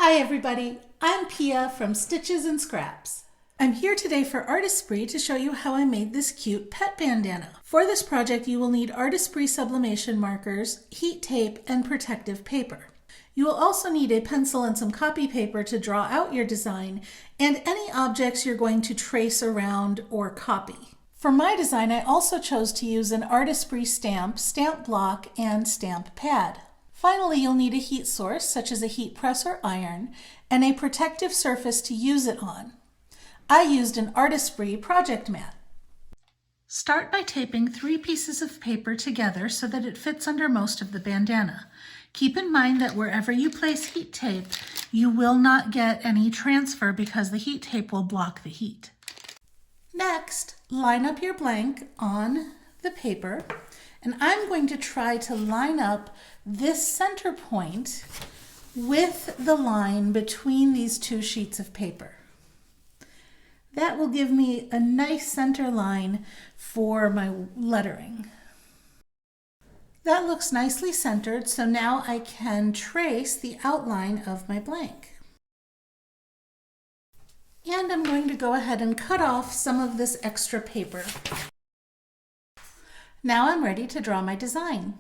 Hi everybody, I'm Pia from Stitches and Scraps. I'm here today for Artesprix to show you how I made this cute pet bandana. For this project you will need Artesprix sublimation markers, heat tape, and protective paper. You will also need a pencil and some copy paper to draw out your design and any objects you're going to trace around or copy. For my design I also chose to use an Artesprix stamp, stamp block, and stamp pad. Finally, you'll need a heat source, such as a heat press or iron, and a protective surface to use it on. I used an Artesprix project mat. Start by taping 3 pieces of paper together so that it fits under most of the bandana. Keep in mind that wherever you place heat tape, you will not get any transfer because the heat tape will block the heat. Next, line up your blank on the paper, and I'm going to try to line up this center point with the line between these 2 sheets of paper. That will give me a nice center line for my lettering. That looks nicely centered, so now I can trace the outline of my blank. And I'm going to go ahead and cut off some of this extra paper. Now I'm ready to draw my design.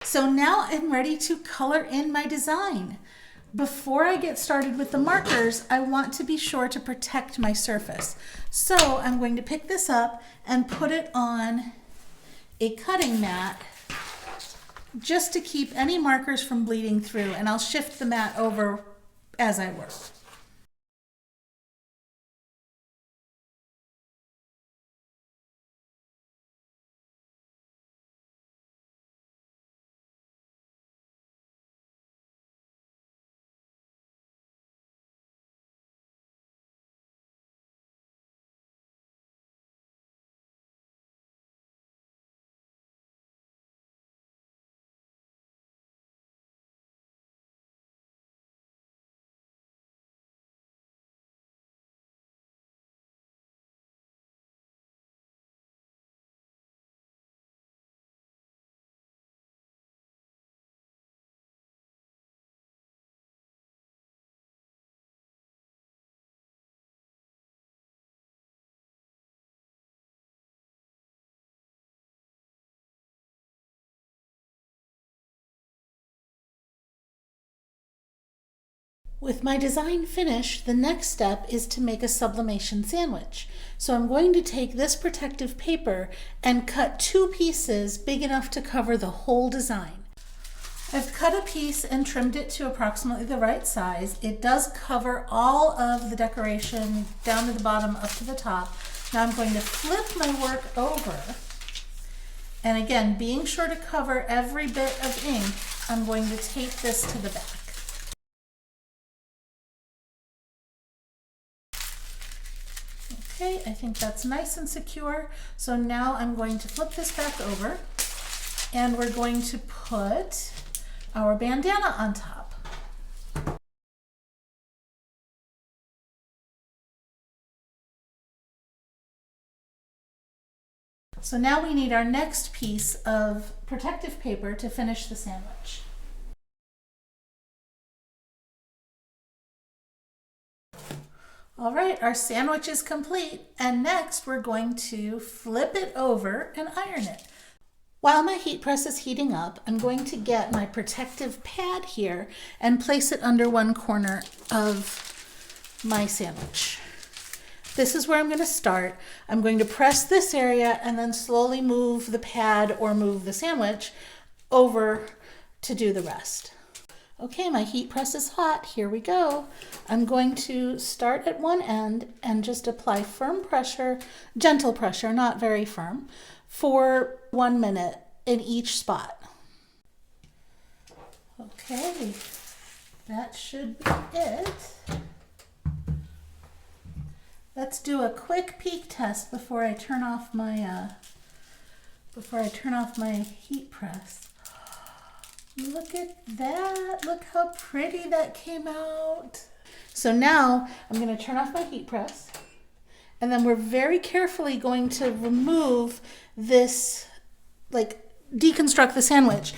So now I'm ready to color in my design. Before I get started with the markers, I want to be sure to protect my surface. So I'm going to pick this up and put it on a cutting mat just to keep any markers from bleeding through, and I'll shift the mat over as I work. With my design finished, the next step is to make a sublimation sandwich. So I'm going to take this protective paper and cut 2 pieces big enough to cover the whole design. I've cut a piece and trimmed it to approximately the right size. It does cover all of the decoration down to the bottom, up to the top. Now I'm going to flip my work over. And again, being sure to cover every bit of ink, I'm going to tape this to the back. Okay, I think that's nice and secure. So now I'm going to flip this back over and we're going to put our bandana on top. So now we need our next piece of protective paper to finish the sandwich. All right, our sandwich is complete, and next we're going to flip it over and iron it. While my heat press is heating up, I'm going to get my protective pad here and place it under one corner of my sandwich. This is where I'm going to start. I'm going to press this area and then slowly move the pad or move the sandwich over to do the rest. Okay, my heat press is hot. Here we go. I'm going to start at one end and just apply firm pressure, gentle pressure, not very firm, for 1 minute in each spot. Okay, that should be it. Let's do a quick peek test before I turn off my heat press. Look at that. Look how pretty that came out. So now I'm going to turn off my heat press, and then we're very carefully going to remove this, like deconstruct the sandwich.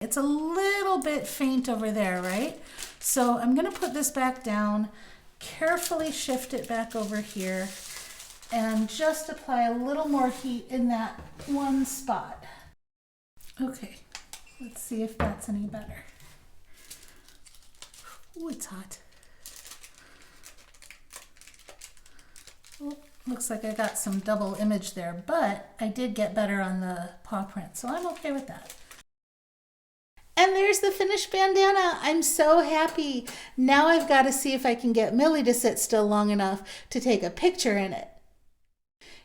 It's a little bit faint over there, right? So I'm going to put this back down, carefully shift it back over here, and just apply a little more heat in that one spot. Okay, let's see if that's any better. Oh, it's hot. Oh, looks like I got some double image there, but I did get better on the paw print, so I'm okay with that. And there's the finished bandana. I'm so happy. Now I've got to see if I can get Millie to sit still long enough to take a picture in it.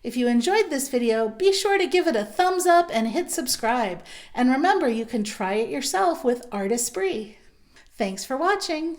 If you enjoyed this video, be sure to give it a thumbs up and hit subscribe. And remember, you can try it yourself with Artesprix. Thanks for watching.